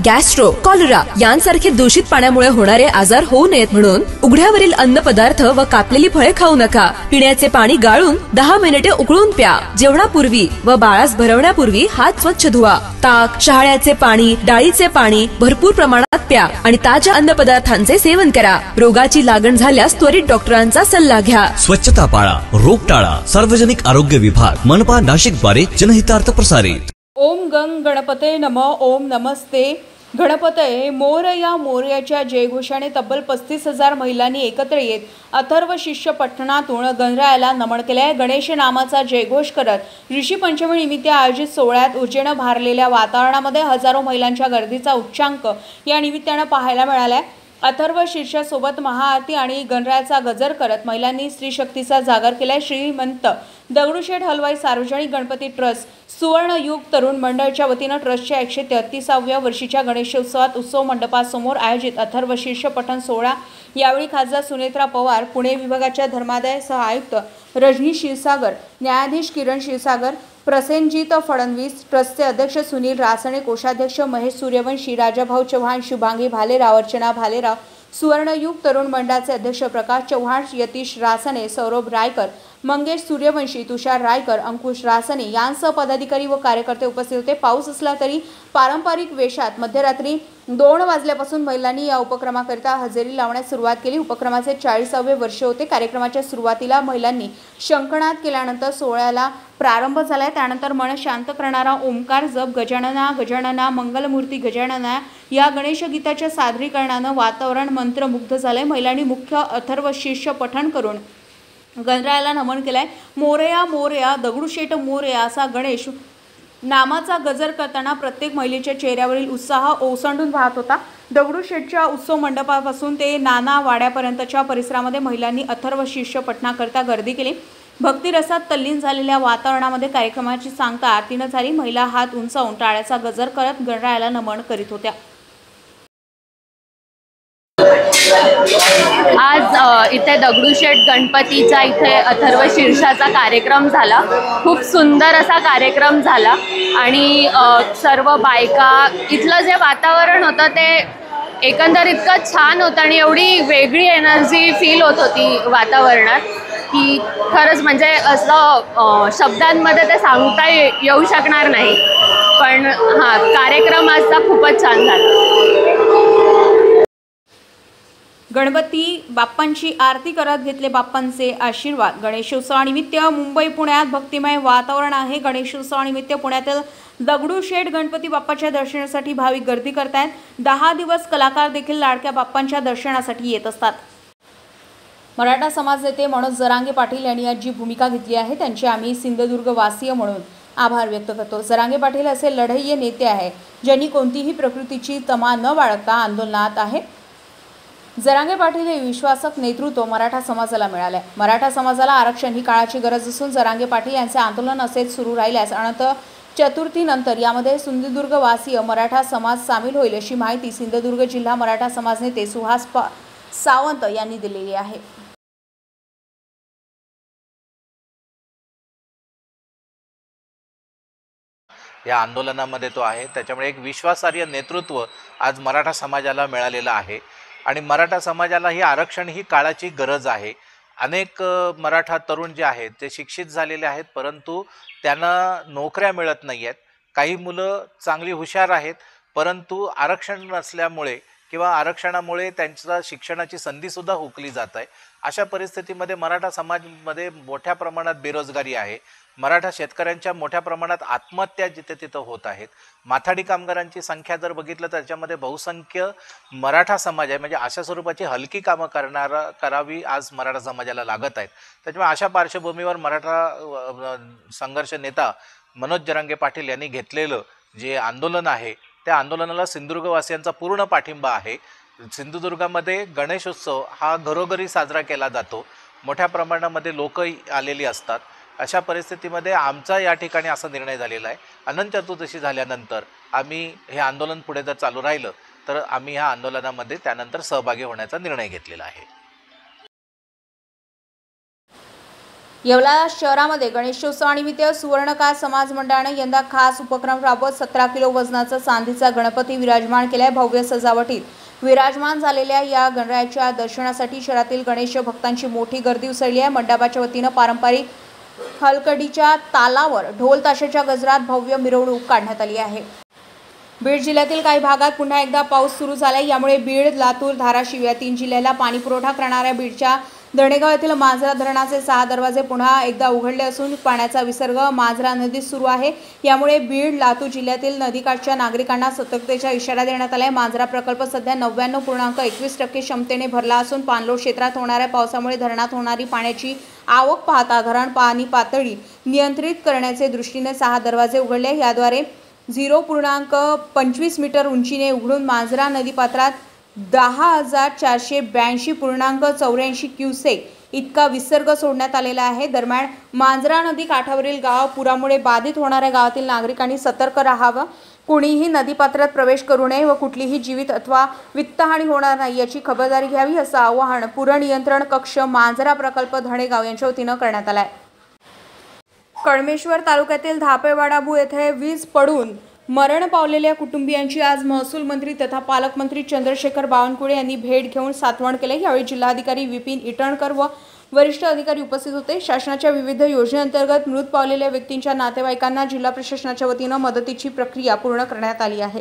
Gastro, cholera यांसारखे दूषित पाण्यामुळे होणारे आजार होऊ नयेत म्हणून उघड्यावरील अन्न पदार्थ व कापलेली फळे खाऊ नका। पिण्याचे पाणी गाळून 10 मिनिटे उकळून प्या। जेवणापूर्वी व बाळास भरवण्यापूर्वी हात स्वच्छ धुवा। ताक, शहाळ्याचे पाणी, डाळीचे पाणी भरपूर प्रमाणात प्या आणि ताज्या अन्न पदार्थांचे सेवन करा। रोगाची लागण झाल्यास त्वरित डॉक्टरांचा सल्ला घ्या। स्वच्छता पाळा, रोग टाळा। सार्वजनिक आरोग्य विभाग, मनपा, नाशिक द्वारे जनहितार्थ प्रसारित। ओम गंग गणपते नमः। ओम नमस्ते गणपतये मोरया मोरयाच्या जयघोषाने तब्बल 35,000 महिलांनी एकत्र येत अथर्व शिष्य पठणातून गणरायाला नमन केले। गणेश नामाचा जयघोष करत ऋषी पंचमी निमित्त आयोजित सोहळ्यात उजेड भारलेल्या वातावरणामध्ये हजारो महिलांच्या गर्दीचा उच्चांक या निमित्ताने पाहायला मिळाला। अथर्व शीर्षासोबत महाआरती आणि गणरायाचा गजर करत महिलांनी स्त्री शक्तीचा जागर केला। श्रीमंत दगडूशेठ हलवाई सार्वजनिक गणपती ट्रस्ट सुवर्णयुग तरुण मंडळाच्या वतीने ट्रस्टच्या 133व्या वर्षीच्या गणेशोत्सवात उत्सव मंडपासमोर आयोजित अथर्व शीर्ष पठण सोहळा। यावेळी खासदार सुनेत्रा पवार, पुणे विभागाच्या धर्मादाय सह आयुक्त रजनी क्षीरसागर, न्यायाधीश किरण क्षीरसागर, प्रसेनजीत फडणवीस, ट्रस्टचे अध्यक्ष सुनील रासणे, कोषाध्यक्ष महेश सूर्यवंशी, राजाभाऊ चव्हाण, शुभांगी भालेराव, अर्चना भालेराव, सुवर्णयुग तरुण मंडळाचे अध्यक्ष प्रकाश चव्हाण, यतीश रासने, सौरभ रायकर, मंगेश सूर्यवंशी, तुषार रायकर, अंकुश रासने यांसह पदाधिकारी व कार्यकर्ते उपस्थित होते। पाऊस असला तरी पारंपरिक वेशात मध्यरात्री 2 वाजल्यापासून महिलांनी या उपक्रमाकरिता हजेरी लावण्यास सुरुवात केली। उपक्रमाचे 40वे वर्ष होते। कार्यक्रमाच्या सुरुवातीला महिलांनी शंखनाद केल्यानंतर सोहळ्याला प्रारंभ झाला। त्यानंतर मन शांत करणारा ओंकार जप, गजानना गजानना मंगलमूर्ती गजानना या गणेश गीताच्या सादरीकरणाने वातावरण मंत्रमुग्ध झाले। महिलांनी मुख्य अथर्व शीर्ष पठण करून गणरायाला नमन केलाय। मोरया मोरया दगडूशेठ मोरया असा गणेश नामाचा गजर करताना प्रत्येक महिलेच्या चेहऱ्यावरील उत्साह ओसंडून वाहत होता। दगडूशेठच्या उत्सव मंडपापासून ते नाना वाड्यापर्यंतच्या परिसरामध्ये महिलांनी अथर्व शीर्ष पठणाकरता गर्दी केली। भक्तिरसात तल्लीन झालेल्या वातावरणामध्ये कार्यक्रमाची सांगता आरतीनं झाली। महिला हात उंचावून टाळ्याचा गजर करत गणरायाला नमन करीत होत्या। आज इथे दगडूशेठ गणपतीचा इथे अथर्व शीर्षाचा कार्यक्रम झाला। खूप सुंदर असा कार्यक्रम झाला आणि सर्व बायका, इथलं जे वातावरण होतं ते एकंदर इतकं छान होतं आणि एवढी वेगळी एनर्जी फील होत होती वातावरणात की खरंच म्हणजे असं शब्दांमध्ये ते सांगता येऊ शकणार नाही। पण हां, कार्यक्रम आजचा खूपच छान झाला। गणपती बाप्पांची आरती करत घेतले बाप्पांचे आशीर्वाद। गणेशोत्सवानिमित्त मुंबई पुण्यात भक्तिमय वातावरण आहे। गणेशोत्सवानिमित्त पुण्यातील दगडूशेठ गणपती बाप्पाच्या दर्शनासाठी भाविक गर्दी करतायत। 10 दिवस कलाकार देखील लाडक्या बाप्पांच्या दर्शनासाठी येत असतात। मराठा समाज नेते मनोज जरांगे पाटील यांनी आज जी भूमिका घेतली आहे त्यांचे आम्ही सिंधुदुर्ग वासीय म्हणून आभार व्यक्त करतो। जरांगे पाटील असे लढाईये नेते आहे ज्यांनी कोणतीही प्रकृतीची तमा न बाळगता आंदोलनात आहे। जरांगे पाटील हे विश्वासक नेतृत्व मराठा समाजाला मिळाले। मराठा समाजाला आरक्षण ही काळाची गरज असून जरांगे पाटील यांचे आंदोलन असेच सुरू राहिल्यास अनंत चतुर्थीनंतर यामध्ये सिंधुदुर्ग वासीय मराठा समाज सामील होईल अशी माहिती सिंधुदुर्ग जिल्हा मराठा समाज नेते सुहास सावंत यांनी दिलेली आहे। या आंदोलनामध्ये तो आहे, त्याच्यामुळे एक विश्वासार्ह नेतृत्व आज मराठा समाजाला मिळालेलं आहे आणि मराठा समाजाला ही आरक्षण ही काळाची गरज आहे। अनेक मराठा तरुण जे आहेत ते शिक्षित झालेले आहेत परंतु त्यांना नोकऱ्या मिळत नाही आहेत। काही मुलं चांगली हुशार आहेत परंतु आरक्षण नसल्यामुळे किंवा आरक्षणामुळे त्यांच्या शिक्षणाची संधीसुद्धा हुकली जात आहे। अशा परिस्थितीमध्ये मराठा समाजामध्ये मोठ्या प्रमाणात बेरोजगारी आहे। मराठा शेतकऱ्यांच्या मोठ्या प्रमाणात आत्महत्या जिथे तिथं होत आहेत। माथाडी कामगारांची संख्या जर बघितलं तर त्याच्यामध्ये बहुसंख्य मराठा समाज आहे, म्हणजे अशा स्वरूपाची हलकी कामं करावी आज मराठा समाजाला लागत आहेत। त्याच्यामुळे अशा पार्श्वभूमीवर मराठा संघर्ष नेता मनोज जरांगे पाटील यांनी घेतलेलं जे आंदोलन आहे त्या आंदोलनाला सिंधुदुर्गवासियांचा पूर्ण पाठिंबा आहे। सिंधुदुर्गामध्ये गणेशोत्सव हा घरोघरी साजरा केला जातो, मोठ्या प्रमाणामध्ये लोक आलेली असतात। अशा परिस्थितीमध्ये आमचा या ठिकाणी असा निर्णय झालेला आहे, अनंत चतुर्दशी झाल्यानंतर आम्ही हे आंदोलन पुढे जर चालू राहिलं तर आम्ही ह्या आंदोलनामध्ये त्यानंतर सहभागी होण्याचा निर्णय घेतलेला आहे। येवला शहरामध्ये गणेशोत्सवानिमित्त सुवर्णकाळ समाज मंडळाने यंदा खास उपक्रम राबवत 17 किलो वजनाचा चांदीचा गणपती विराजमान केलाय। भव्य सजावटीत विराजमान झालेल्या या गणरायाच्या दर्शनासाठी शहरातील गणेश भक्तांची मोठी गर्दी उसळली आहे। मंडपाच्या वतीनं पारंपरिक हलकडीच्या तालावर ढोल ताशाच्या गजरात भव्य मिरवणूक काढण्यात आली आहे। बीड जिल्ह्यातील काही भागात पुन्हा एकदा पाऊस सुरू झालाय। यामुळे बीड, लातूर, धाराशिव या 3 जिल्ह्याला पाणी पुरवठा करणाऱ्या बीडच्या धणेगाव येथील मांजरा धरणाचे 6 दरवाजे पुन्हा एकदा उघडले असून पाण्याचा विसर्ग मांजरा नदीत सुरू आहे। यामुळे बीड, लातूर जिल्ह्यातील नदीकाठच्या नागरिकांना सतर्कतेचा इशारा देण्यात आलाय। मांजरा प्रकल्प सध्या 99.21% क्षमतेने भरला असून पाणलोट क्षेत्रात होणाऱ्या पावसामुळे धरणात होणारी पाण्याची आवक पाहता धरण पाणी पातळी नियंत्रित करण्याचे दृष्टीने 6 दरवाजे उघडले। याद्वारे 0.25 मीटर उंचीने उघडून मांजरा नदीपात्रात 10,482.84 क्युसेक इतका विसर्ग सोडण्यात आलेला आहे। दरम्यान मांजरा नदी काठावरील गाव पुरामुळे बाधित होणाऱ्या गावातील नागरिकांनी सतर्क राहावं, कोणीही नदीपात्रात प्रवेश करू नये व कुठलीही जीवित अथवा वित्तहानी होणार नाही याची खबरदारी घ्यावी असं आवाहन पुरनियंत्रण कक्ष मांजरा प्रकल्प धणेगाव यांच्या वतीनं करण्यात आलं आहे। कळमेश्वर तालुक्यातील धापेवाडाबू येथे वीज पडून मरण पावलेल्या कुटुंबियांची आज महसूल मंत्री तथा पालकमंत्री चंद्रशेखर बावनकुळे यांनी भेट घेऊन सांत्वन केले। यावेळी जिल्हाधिकारी विपिन इटणकर व वरिष्ठ अधिकारी उपस्थित होते। शासनाच्या विविध योजनेअंतर्गत मृत पावलेल्या व्यक्तींच्या नातेवाईकांना जिल्हा प्रशासनाच्या वतीनं मदतीची प्रक्रिया पूर्ण करण्यात आली आहे।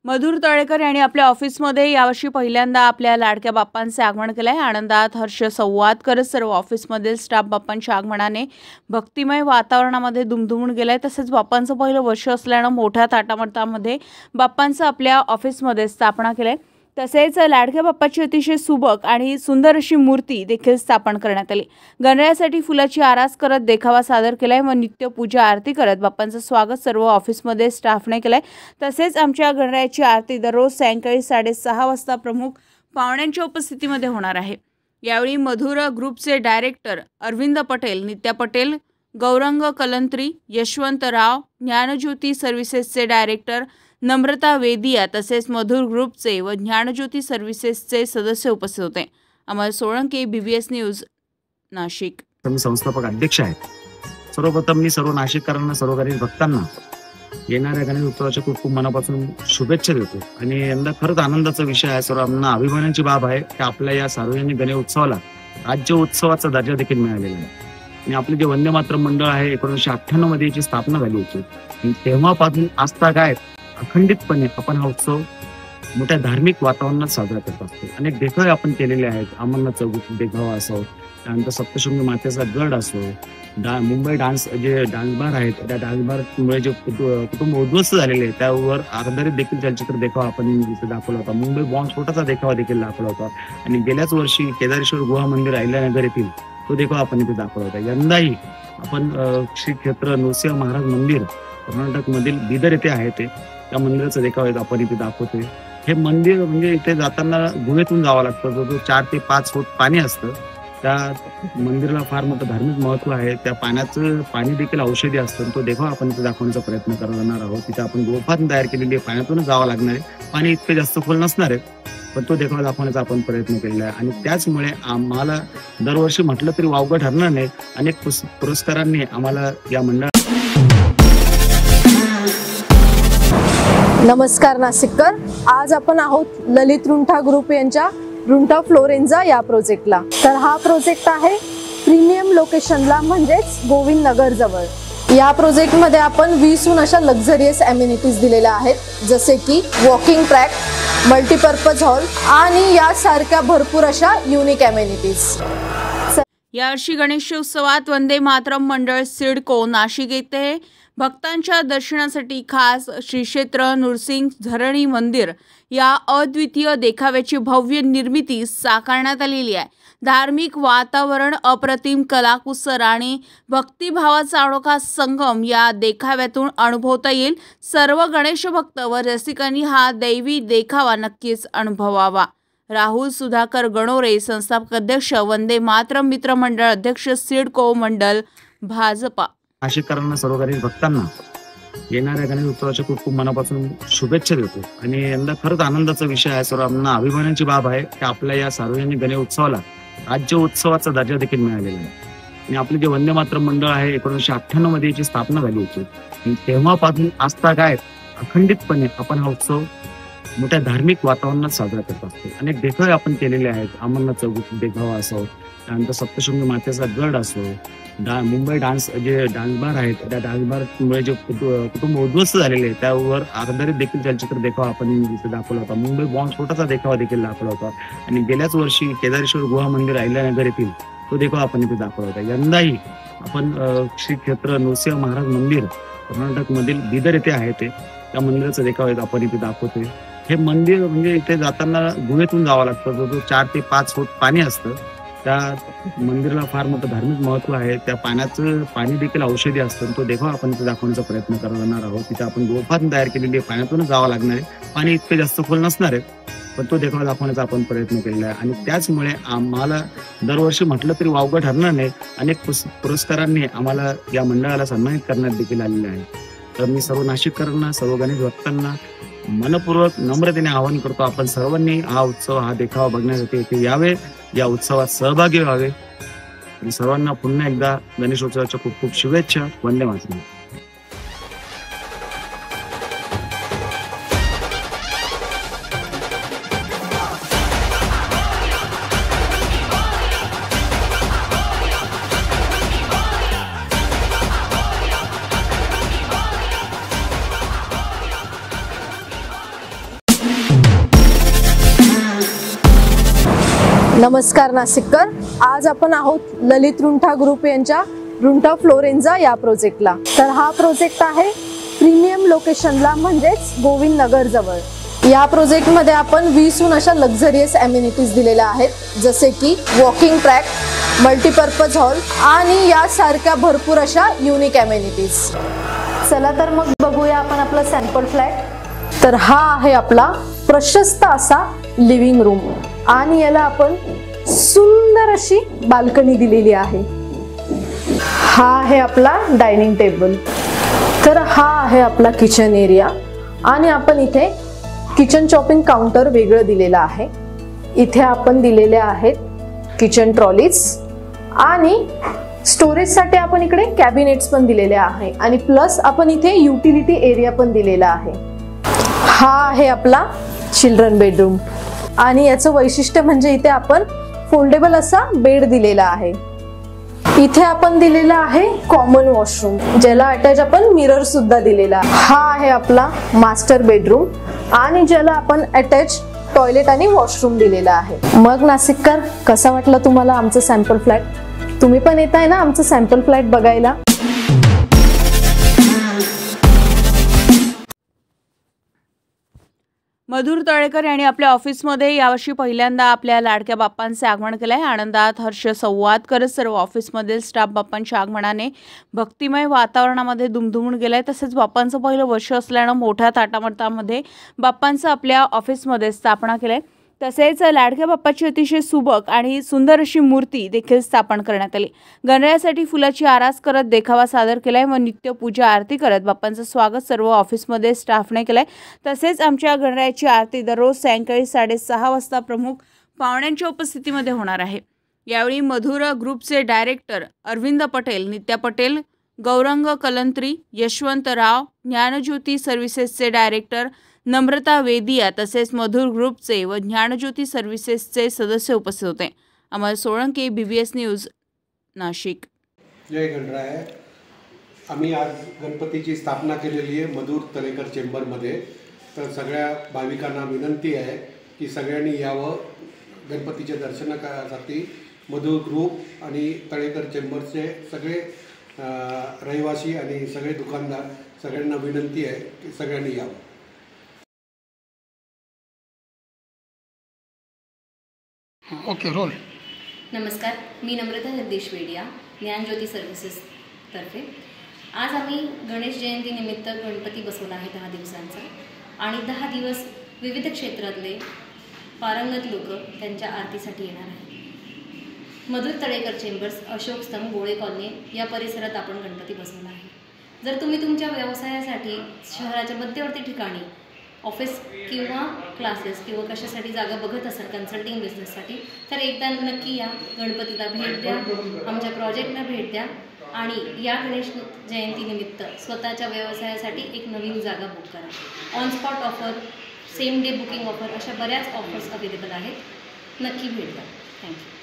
मधुर तळेकर यांनी आपल्या ऑफिसमध्ये यावर्षी पहिल्यांदा आपल्या लाडक्या बाप्पांचे आगमन केले आहे। आनंदात हर्ष संवाद करत सर्व ऑफिसमधील स्टाफ बाप्पांच्या आगमनाने भक्तिमय वातावरणामध्ये दुमदुमून गेलाय। तसेच बाप्पांचं पहिलं वर्ष असल्यानं मोठ्या ताटामटामध्ये बाप्पांचं आपल्या ऑफिसमध्ये स्थापना केली। तसेच लाडक्या बाप्पाची अतिशय सुबक आणि सुंदर अशी मूर्ती देखील स्थापन करण्यात आली। गणरायासाठी फुलाची आरास करत देखावा सादर केलाय व नित्य पूजा आरती करत बाप्पांचं स्वागत सर्व ऑफिसमध्ये स्टाफने केलंय। तसेच आमच्या गणरायाची आरती दररोज सायंकाळी 6:30 वाजता प्रमुख पाहुण्यांच्या उपस्थितीमध्ये होणार आहे। यावेळी मधुर ग्रुपचे डायरेक्टर अरविंद पटेल, नित्या पटेल, गौरंग कलंत्री, यशवंत राव, ज्ञानज्योती सर्व्हिसेसचे डायरेक्टर नम्रता वेदिया तसेच मधुर ग्रुपचे व ज्ञानज्योती सर्व्हिसेसचे सदस्य उपस्थित होते। अमर सोळंके, BBS न्यूज, नाशिक। मी संस्थापक अध्यक्ष आहे। सर्वप्रथम मी सर्व नाशिककरांना, सर्व गणेश भक्तांना येणाऱ्या गणेश उत्सवाच्या खूप खूप मनापासून शुभेच्छा देतो। आणि यंदा खरंच आनंदाचा विषय आहे, सर्वांना अभिमानाची बाब आहे की आपल्या या सार्वजनिक गणेश उत्सवाला राज्य उत्सवाचा दर्जा देखील मिळालेला आहे। आणि आपले जे वंदे मातरम मंडळ आहे 1998 मध्ये याची स्थापना झाली होती। तेव्हापासून आजता काय अखंडितपणे आपण हा उत्सव मोठ्या धार्मिक वातावरणात साजरा करत असतो। अनेक देखावे आपण केलेले आहेत। अमरनाथ चौक देखावा असो, त्यानंतर सप्तशृंगी मातेचा गड असो, मुंबई डान्स जे डान्स बार आहेत त्या डान्स बारमुळे जे कुटुंब उद्ध्वस्त झालेले आहे त्यावर आधारित देखील चलचित्र देखावा आपण इथे दाखवला होता। मुंबई बॉम्बस्फोटाचा देखावा देखील दाखवला होता। आणि गेल्याच वर्षी केदारेश्वर गुहा मंदिर अहिल्यानगर येथील तो देखावा आपण इथे दाखवला होता। यंदाही आपण श्री क्षेत्र नृसिंह महाराज मंदिर कर्नाटक मधील बिदर येथे आहे त्या मंदिराचा देखावा आपण इथे दाखवतोय। हे मंदिर म्हणजे इथे जाताना गुहेतून जावं लागतं, जो 4 ते 5 फूट पाणी असतं। त्या मंदिराला फार मोठं धार्मिक महत्व आहे। त्या पाण्याचं पाणी देखील औषधी असतं। तो देखावा आपण इथे दाखवण्याचा प्रयत्न करणार आहोत। तिथे आपण गोफान तयार केलेली आहे, पाण्यातूनच जावं लागणार आहे। पाणी इतकं जास्त खोल नसणार आहे, पण तो देखावा दाखवण्याचा आपण प्रयत्न केलेला आहे। आणि त्याचमुळे आम्हाला दरवर्षी म्हटलं तरी वावगं ठरणार नाही, अनेक पुरस्कारांनी आम्हाला या मंडळात। नमस्कार नाशिककर, आज आपण आहोत ललित रुंठा ग्रुप यांच्या रुंठा फ्लोरेन्झा या प्रोजेक्टला। तर हा प्रोजेक्ट आहे प्रीमियम लोकेशनला, म्हणजेच गोविंद नगर जवळ। या प्रोजेक्टमध्ये आपण 20हून अशा लक्झरियस ॲम्युनिटीज दिलेल्या आहेत, जसे की वॉकिंग ट्रॅक, मल्टीपर्पज हॉल आणि यासारख्या भरपूर अशा युनिक ॲम्युनिटीज। यावर्षी गणेशोत्सवात वंदे मातरम मंडळ सिडको नाशिक येथे भक्तांच्या दर्शनासाठी खास श्री क्षेत्र नृसिंह झरणी मंदिर या अद्वितीय देखाव्याची भव्य निर्मिती साकारण्यात आलेली आहे। धार्मिक वातावरण, अप्रतिम कलाकुसर आणि भक्तिभावाचा अनोखा संगम या देखाव्यातून अनुभवता येईल। सर्व गणेश भक्त व रसिकांनी हा दैवी देखावा नक्कीच अनुभवावा। राहुल सुधाकर गणोरे, संस्थापक अध्यक्ष, वंदे मातरम मित्र मंडळ अध्यक्ष, सिडको मंडल, भाजपा। नाशिककरांना, सर्व गणेश भक्तांना येणाऱ्या गणेश उत्सवाच्या खूप खूप मनापासून शुभेच्छा देतो। आणि यंदा खरंच आनंदाचा विषय आहे, सर्वांना अभिमानाची बाब आहे की आपल्या या सार्वजनिक गणेश उत्सवाला राज्य उत्सवाचा दर्जा देखील मिळालेला आहे. आणि आपले जे वंदे मातरम मंडळ आहे 1998 मध्ये याची स्थापना झाली होती आणि तेव्हापासून आजता काय अखंडितपणे आपण हा उत्सव मोठ्या धार्मिक वातावरणात साजरा करत असतो. अनेक देखावे आपण केलेले आहेत. अमरनाथ चौक देखावा असो, त्यानंतर सप्तशृंगी मातेचा गड असो, मुंबई डान्स जे डान्स बार आहेत त्या डान्स बारमुळे जे कुटुंब उद्ध्वस्त झालेले आहे त्यावर आधारित देखील चलचित्र देखावा आपण इथे दाखवला होता. मुंबई बॉम्बस्फोटाचा देखावा देखील दाखवला होता आणि गेल्याच वर्षी केदारेश्वर गुहा मंदिर अहिल्यानगर येथील तो देखावा आपण इथे दाखवला होता. यंदाही आपण श्री क्षेत्र नृसिंह महाराज मंदिर कर्नाटक मधील बिदर येथे आहे ते त्या मंदिराचा देखावा आपण इथे दाखवतोय. हे मंदिर म्हणजे इथे जाताना गुहेतून जावं लागतं. जो 4 ते 5 फूट पाणी असतं. त्या मंदिराला फार मोठं धार्मिक महत्व आहे. त्या पाण्याचं पाणी देखील औषधी असतं. तो देखावा आपण इथे दाखवण्याचा प्रयत्न करणार आहोत. तिथे आपण गोफान तयार केलेली आहे. पाण्यातूनच जावं लागणार आहे. पाणी इतके जास्त खोल नसणार आहे पण तो देखावा दाखवण्याचा आपण प्रयत्न केलेला आहे. आणि त्याचमुळे आम्हाला दरवर्षी म्हटलं तरी वावगं ठरणार नाही अनेक पुरस्कारांनी आम्हाला या मंडळाला सन्मानित करण्यात देखील आलेले आहे. तर मी सर्व नाशिककरांना सर्व गणेश भक्तांना मनपूर्वक नम्रतेने आवाहन करतो आपण सर्वांनी हा उत्सव हा देखावा बघण्यासाठी इथे यावे, या उत्सवात सहभागी व्हावे आणि सर्वांना पुन्हा एकदा गणेशोत्सवाच्या खूप खूप शुभेच्छा. वंदे मातरम. नमस्कार नाशिककर, आज आपण आहोत ललित रुंठा ग्रुप यांच्या रुंठा फ्लोरेन्झा या प्रोजेक्टला. तर हा प्रोजेक्ट आहे प्रीमियम लोकेशनला म्हणजेच गोविंद नगर जवळ. या प्रोजेक्टमध्ये आपण 20हून अशा लक्झरियस ॲम्युनिटीज दिलेल्या आहेत जसे की वॉकिंग ट्रॅक, मल्टीपर्पज हॉल आणि यासारख्या भरपूर अशा युनिक ॲम्युनिटीज. चला तर मग बघूया आपण आपला सॅम्पल फ्लॅट. तर हा आहे आपला प्रशस्त असा लिव्हिंग रूम आणि याला आपण सुंदर अशी बाल्कनी दिलेली आहे. हा आहे आपला डायनिंग टेबल. तर हा आहे आपला किचन एरिया आणि आपण इथे किचन चॉपिंग काउंटर वेगळं दिलेलं आहे. इथे आपण दिलेले आहेत किचन ट्रॉलीज आणि स्टोरेजसाठी आपण इकडे कॅबिनेट्स पण दिलेले आहे आणि प्लस आपण इथे युटिलिटी एरिया पण दिलेला आहे. हा आहे आपला चिल्ड्रन बेडरूम आणि याचं वैशिष्ट्य म्हणजे इथे आपण फोल्डेबल असा बेड दिलेला आहे. इथे आपण दिलेला आहे कॉमन वॉशरूम ज्याला अटॅच आपण मिरर सुद्धा दिलेला आहे. हा आहे आपला मास्टर बेडरूम आणि ज्याला आपण अटॅच टॉयलेट आणि वॉशरूम दिलेला आहे. मग नाशिककर, कसा वाटला तुम्हाला आमचं सॅम्पल फ्लॅट? तुम्ही पण येत आहे ना आमचं सॅम्पल फ्लॅट बघायला? मधुर तळेकर यांनी आपल्या ऑफिसमध्ये यावर्षी पहिल्यांदा आपल्या लाडक्या बाप्पांचे आगमन केले आहे. आनंदात हर्ष संवाद करत सर्व ऑफिसमधील स्टाफ बाप्पांच्या आगमनाने भक्तिमय वातावरणामध्ये दुमदुमून गेलाय. तसेच बाप्पांचं पहिलं वर्ष असल्यानं मोठ्या थाटामाटामध्ये बाप्पांचं आपल्या ऑफिसमध्ये स्थापना केली आहे. तसेच लाडक्या बाप्पाची अतिशय सुबक आणि सुंदर अशी मूर्ती देखील स्थापन करण्यात आली. गणरायासाठी फुलाची आरास करत देखावा सादर केलाय व नित्य पूजा आरती करत बाप्पांचं स्वागत सर्व ऑफिसमध्ये स्टाफने केलंय. तसेच आमच्या गणरायाची आरती दररोज सायंकाळी 6:30 वाजता प्रमुख पाहुण्यांच्या उपस्थितीमध्ये होणार आहे. यावेळी मधुर ग्रुपचे डायरेक्टर अरविंद पटेल, नित्या पटेल, गौरंग कलंत्री, यशवंत राव, ज्ञानज्योती सर्व्हिसेसचे डायरेक्टर नम्रता वेदिया तसेच मधुर ग्रुपचे व ज्ञानज्योती सर्व्हिसेसचे सदस्य उपस्थित होते. अमर सोळंके, BBS न्यूज, नाशिक. जय गणराय. आम्ही आज गणपतीची स्थापना केलेली आहे मधुर तळेकर चेंबरमध्ये. तर सगळ्या भाविकांना विनंती आहे की सगळ्यांनी यावं गणपतीच्या दर्शनासाठी. मधुर ग्रुप आणि तळेकर चेंबरचे सगळे रहिवासी आणि सगळे दुकानदार सगळ्यांना विनंती आहे की सगळ्यांनी यावं. Okay, roll. नमस्कार, मी नम्रता जगदीश वेडिया, ज्ञानज्योती सर्व्हिसेस तर्फे. आज आम्ही गणेश जयंतीनिमित्त गणपती बसवला आहे 10 दिवसांचा आणि 10 दिवस विविध क्षेत्रातले पारंगत लोक त्यांच्या आरतीसाठी येणार आहेत. मधुर तळेकर चेंबर्स, अशोक स्तंभ, गोळे कॉलनी या परिसरात आपण गणपती बसवला आहे. जर तुम्ही तुमच्या व्यवसायासाठी शहराच्या मध्यवर्ती ठिकाणी ऑफिस किंवा क्लासेस किंवा कशासाठी जागा बघत असाल कन्सल्टिंग बिझनेससाठी तर एकदा नक्की या, गणपतीला भेट द्या, आमच्या प्रोजेक्टला भेट द्या आणि या गणेश जयंतीनिमित्त स्वतःच्या व्यवसायासाठी एक नवीन जागा बुक करा. On spot offer, same day booking offer अशा बऱ्याच ऑफर्स अवेलेबल आहेत. नक्की भेट द्या. थँक्यू.